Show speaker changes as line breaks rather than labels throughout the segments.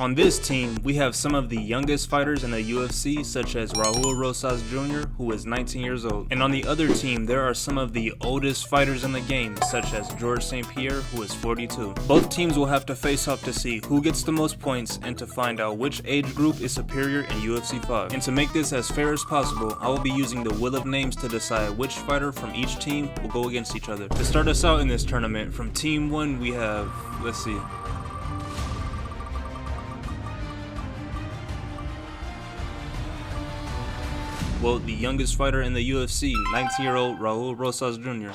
On this team, we have some of the youngest fighters in the UFC, such as Raul Rosas Jr., who is 19 years old. And on the other team, there are some of the oldest fighters in the game, such as George St. Pierre, who is 42. Both teams will have to face off to see who gets the most points and to find out which age group is superior in UFC 5. And to make this as fair as possible, I will be using the wheel of names to decide which fighter from each team will go against each other. To start us out in this tournament, from Team 1 we have, let's see. Well, the youngest fighter in the UFC, 19-year-old Raul Rosas Jr.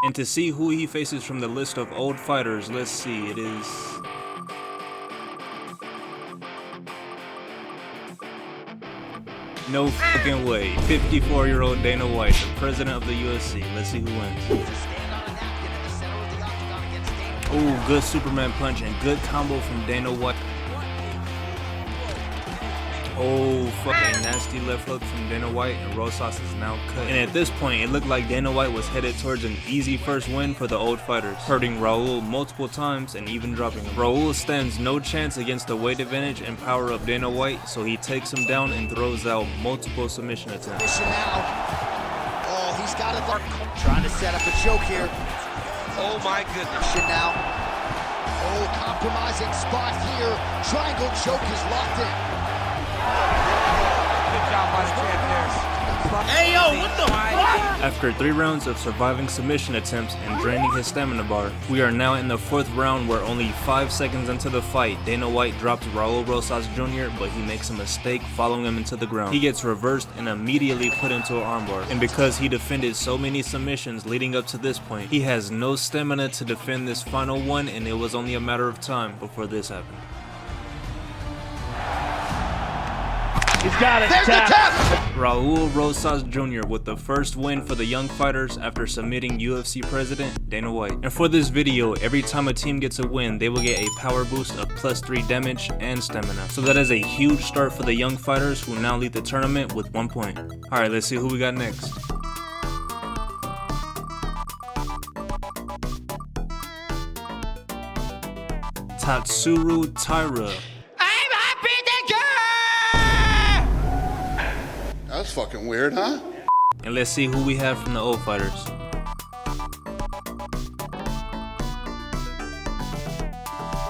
And to see who he faces from the list of old fighters, let's see, it is... No fucking way, 54-year-old Dana White, the president of the UFC. Let's see who wins. Oh, good Superman punch and good combo from Dana White. Oh, fucking nasty left hook from Dana White, and Rosas is now cut. And at this point, it looked like Dana White was headed towards an easy first win for the old fighters, hurting Raul multiple times and even dropping him. Raul stands no chance against the weight advantage and power of Dana White, so he takes him down and throws out multiple submission attempts.
Oh, he's got it. Trying to set up a choke here. Oh my goodness. Now. Oh, compromising spot here. Triangle choke is locked in. Good job by the champ there. Hey yo, what the fuck?
After 3 rounds of surviving submission attempts and draining his stamina bar, we are now in the 4th round where only 5 seconds into the fight, Dana White drops Raul Rosas Jr., but he makes a mistake following him into the ground. He gets reversed and immediately put into an armbar. And because he defended so many submissions leading up to this point, he has no stamina to defend this final one, and it was only a matter of time before this happened.
He's got it. There's the tap!
Raul Rosas Jr. with the first win for the young fighters after submitting UFC president Dana White. And for this video, every time a team gets a win, they will get a power boost of +3 damage and stamina. So that is a huge start for the young fighters who now lead the tournament with 1 point. Alright, let's see who we got next. Tatsuro Taira.
That's fucking weird, huh?
And let's see who we have from the old fighters.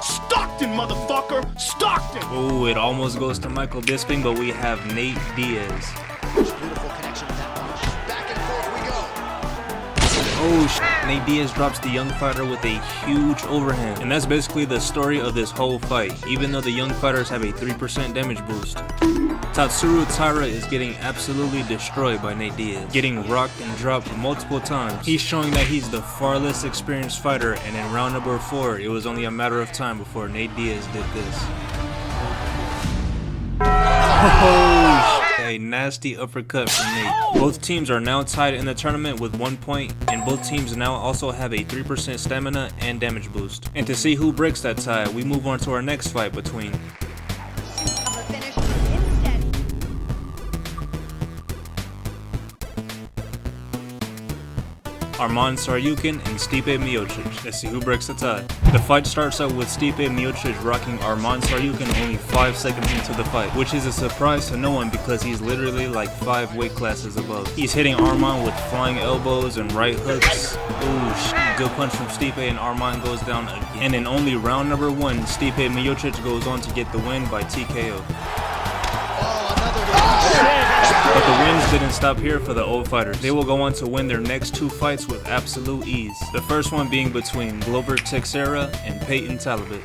Stockton, motherfucker! Stockton!
Oh, it almost goes to Michael Bisping, but we have Nate Diaz.
Beautiful connection with that punch. Back and forth we go.
Oh shit, Nate Diaz drops the young fighter with a huge overhand. And that's basically the story of this whole fight, even though the young fighters have a 3% damage boost. Tatsuro Taira is getting absolutely destroyed by Nate Diaz, getting rocked and dropped multiple times. He's showing that he's the far less experienced fighter, and in round number 4, it was only a matter of time before Nate Diaz did this. Oh, a nasty uppercut from Nate. Both teams are now tied in the tournament with 1 point, and both teams now also have a 3% stamina and damage boost. And to see who breaks that tie, we move on to our next fight between Arman Tsarukyan and Stipe Miocic. Let's see who breaks the tie. The fight starts out with Stipe Miocic rocking Arman Tsarukyan only 5 seconds into the fight, which is a surprise to no one because he's literally like 5 weight classes above. He's hitting Arman with flying elbows and right hooks. Ooh, good punch from Stipe, and Arman goes down again. And in only round number 1, Stipe Miocic goes on to get the win by TKO. But the wins didn't stop here for the old fighters. They will go on to win their next 2 fights with absolute ease. The first one being between Glover Teixeira and Peyton Talbot.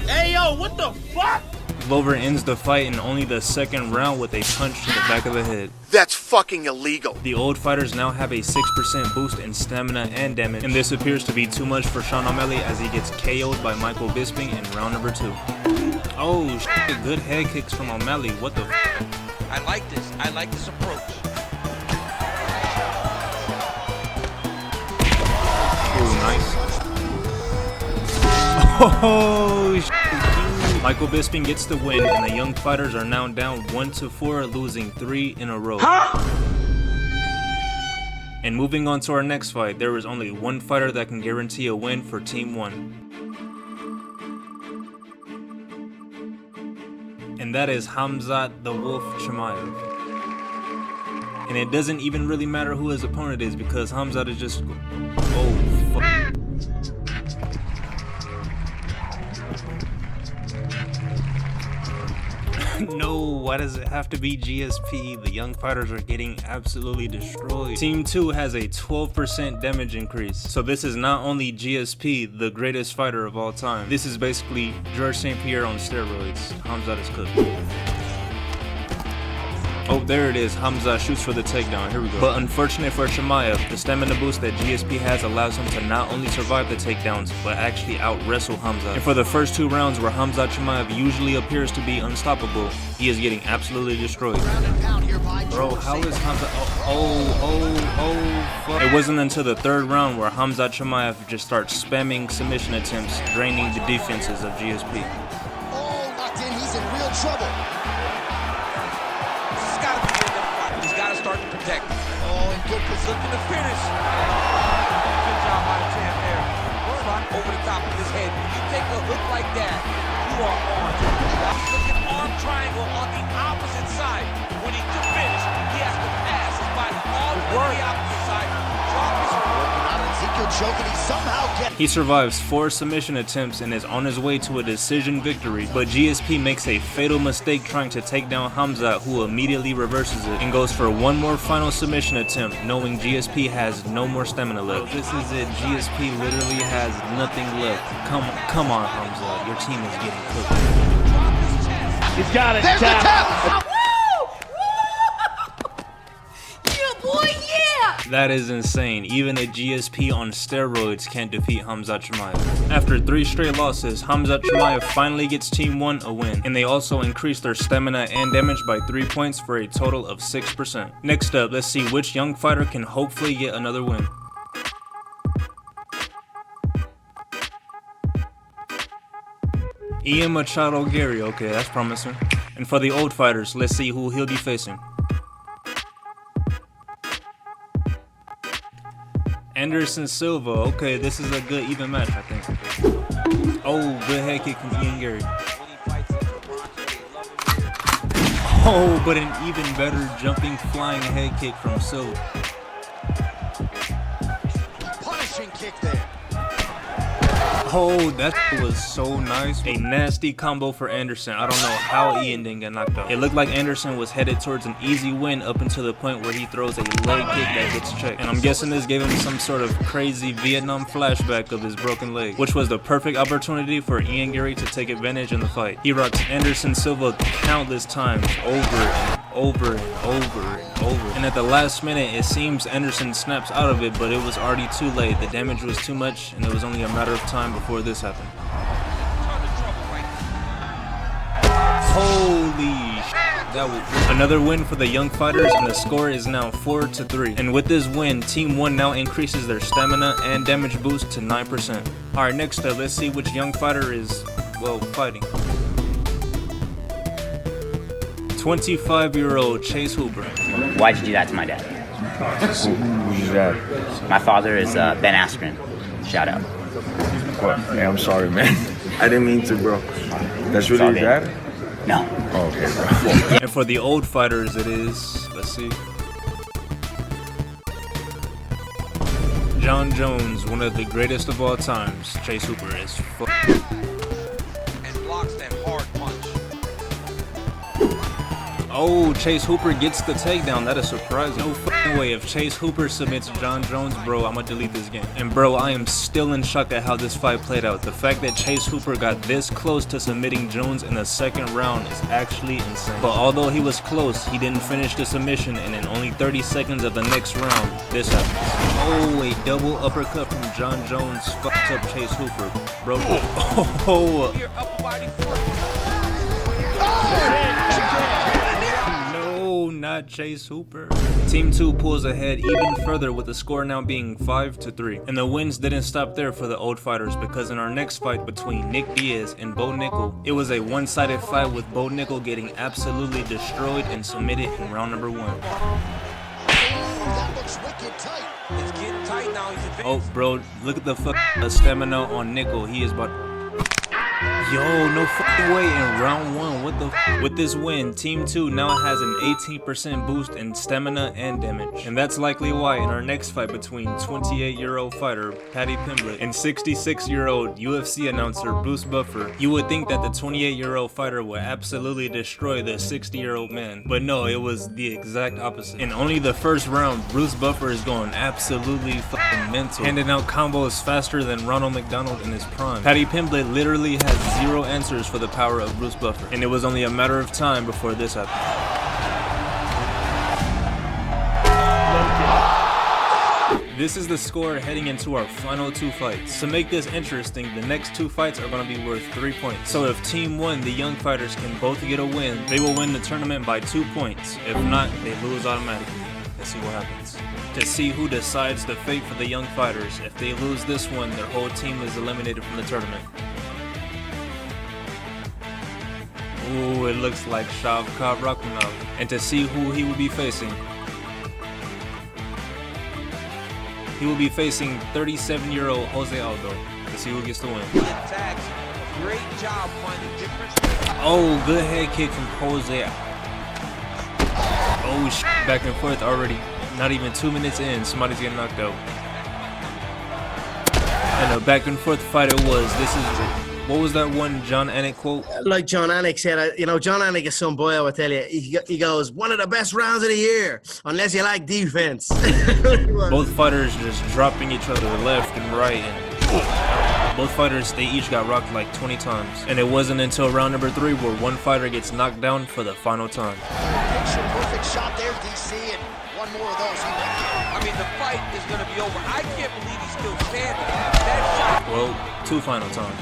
Hey yo, what the fuck?
Glover ends the fight in only the 2nd round with a punch to the back of the head.
That's fucking illegal.
The old fighters now have a 6% boost in stamina and damage, and this appears to be too much for Sean O'Malley as he gets KO'd by Michael Bisping in round number 2. Oh shit, good head kicks from O'Malley, what the f***?
I like this. I like this approach.
Oh, nice. Oh, shit. Michael Bisping gets the win, and the young fighters are now down 1-4, losing 3 in a row. And moving on to our next fight, there is only one fighter that can guarantee a win for Team 1. and that is Khamzat the Wolf Chimaev. And it doesn't even really matter who his opponent is because Khamzat is just... Oh, fuck. No, why does it have to be GSP? The young fighters are getting absolutely destroyed. Team 2 has a 12% damage increase. So this is not only GSP, the greatest fighter of all time. This is basically George St. Pierre on steroids. Khamzat is cooked. Oh, there it is. Khamzat shoots for the takedown. Here we go. But unfortunate for Chimaev, the stamina boost that GSP has allows him to not only survive the takedowns, but actually out-wrestle Khamzat. And for the first 2 rounds where Khamzat Chimaev usually appears to be unstoppable, he is getting absolutely destroyed. Bro, how is Khamzat... Oh, fuck. It wasn't until the 3rd round where Khamzat Chimaev just starts spamming submission attempts, draining the defenses of GSP.
Oh, locked in. He's in real trouble.
Start to protect.
Oh, in good position.
Looking to finish. Good job by the champ there. Shot over the top of his head. You take a hook like that, you are on. Looking arm triangle on the opposite side. When he could finish, he has to pass his body all the way to the opposite side. Drop his
Choking, he somehow gets.
He survives 4 submission attempts and is on his way to a decision victory, but GSP makes a fatal mistake trying to take down Khamzat, who immediately reverses it and goes for one more final submission attempt, knowing GSP has no more stamina left. This is it. GSP literally has nothing left. Come on, Khamzat. Your team is getting cooked.
He's got it.
There's the tap.
That is insane. Even a GSP on steroids can't defeat Khamzat Chimaev. After 3 straight losses, Khamzat Chimaev finally gets Team 1 a win, and they also increased their stamina and damage by 3 points for a total of 6%. Next up, let's see which young fighter can hopefully get another win. Ian Machado Gary, okay, that's promising. And for the old fighters, let's see who he'll be facing. Anderson Silva, okay, this is a good even match, I think. Oh, good head kick from Ian Gary. Oh, but an even better jumping, flying head kick from Silva.
Punishing kick there.
Oh, that was so nice. A nasty combo for Anderson. I don't know how Ian didn't get knocked out. It looked like Anderson was headed towards an easy win up until the point where he throws a leg kick that gets checked. And I'm guessing this gave him some sort of crazy Vietnam flashback of his broken leg, which was the perfect opportunity for Ian Gary to take advantage in the fight. He rocks Anderson Silva countless times, over and over and over and over. And at the last minute, it seems Anderson snaps out of it, but it was already too late. The damage was too much, and it was only a matter of time before this happened. Holy shit. That was another win for the young fighters, and the score is now 4-3. And with this win, Team 1 now increases their stamina and damage boost to 9%. Alright, next up, let's see which young fighter is, well, fighting. 25-year-old Chase Hooper.
Why'd you do that to my dad?
Who's that?
My father is Ben Askren. Shout out.
What? Man, I'm sorry, man. I didn't mean to, bro. That's really your dad?
No.
Oh, okay, bro.
And for the old fighters, it is, let's see, John Jones, one of the greatest of all times. Chase Hooper is
and blocks that hard punch.
Oh, Chase Hooper gets the takedown. That is surprising. No fucking way. If Chase Hooper submits John Jones, bro, I'm gonna delete this game. And bro, I am still in shock at how this fight played out. The fact that Chase Hooper got this close to submitting Jones in the 2nd round is actually insane. But although he was close, he didn't finish the submission, and in only 30 seconds of the next round, this happens. Oh, a double uppercut from John Jones fucked up Chase Hooper. Bro, oh.
Your upper body foot.
Not Chase Hooper. Team 2 pulls ahead even further with the score now being 5-3. And the wins didn't stop there for the old fighters, because in our next fight between Nick Diaz and Bo Nickel, it was a one-sided fight with Bo Nickel getting absolutely destroyed and submitted in round number 1.
That looks wicked tight.
It's getting tight now. He's
Oh, bro, look at the stamina on Nickel. He is about... Yo, no fucking way in round 1. What the With this win, Team 2 now has an 18% boost in stamina and damage. And that's likely why in our next fight between 28-year-old fighter Paddy Pimblett and 66-year-old UFC announcer Bruce Buffer, you would think that the 28-year-old fighter would absolutely destroy the 60-year-old man. But no, it was the exact opposite. In only the first round, Bruce Buffer is going absolutely fucking mental, handing out combos faster than Ronald McDonald in his prime. Paddy Pimblett literally has zero answers for the power of Bruce Buffer, and it was only a matter of time before this happened. This is the score heading into our final 2 fights. To make this interesting, the next 2 fights are going to be worth 3 points. So if Team 1, the young fighters, can both get a win, they will win the tournament by 2 points. If not, they lose automatically. Let's see what happens. To see who decides the fate for the young fighters, if they lose this one, their whole team is eliminated from the tournament. Ooh, it looks like Rakhmonov. And to see who he will be facing, he will be facing 37-year-old Jose Aldo. Let's see who gets the win.
Great job finding different.
Oh, good head kick from Jose. Oh, back and forth already. Not even 2 minutes in, somebody's getting knocked out. And a back and forth fight it was. This is, what was that one John Anik quote?
Like John Anik said, you know, John Anik is some boy, I will tell you. He goes, one of the best rounds of the year, unless you like defense.
Both fighters just dropping each other left and right. And both fighters, they each got rocked like 20 times. And it wasn't until round number 3 where one fighter gets knocked down for the final time.
Perfect shot there, DC, and one more of those.
I mean, the fight is going to be over. I can't believe he's still standing. That shot.
Well, 2 final times.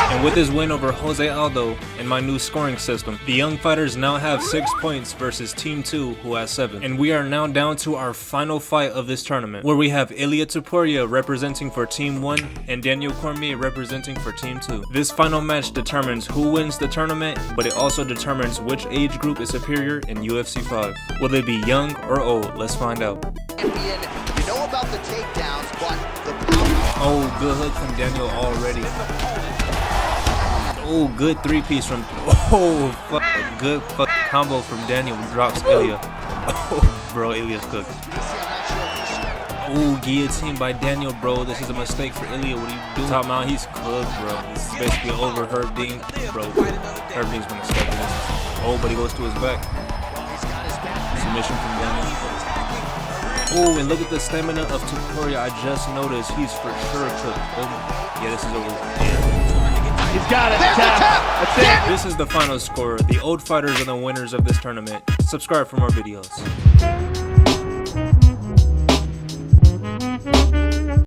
And with his win over Jose Aldo and my new scoring system, the young fighters now have 6 points versus Team 2 who has 7. And we are now down to our final fight of this tournament, where we have Ilia Topuria representing for Team 1 and Daniel Cormier representing for Team 2. This final match determines who wins the tournament, but it also determines which age group is superior in UFC 5. Will it be young or old? Let's find out.
You know about the takedowns, but the power.
Oh, good hook from Daniel already. Oh, good 3-piece from. Oh, fuck. Good fuck combo from Daniel. Drops Ilia. Oh, bro, Ilia's cooked. Oh, guillotine by Daniel, bro. This is a mistake for Ilia. What are you doing? Top mount, he's cooked, bro. This is basically over. Herb Dean, bro. Herb Dean's gonna step in this. Oh, but he goes to his back. Submission from Daniel. Oh, and look at the stamina of Topuria. I just noticed he's for sure cooked. Oh, yeah, this is over. Yeah.
He's got it. Tap. That's it.
This is the final score. The old fighters are the winners of this tournament. Subscribe for more videos.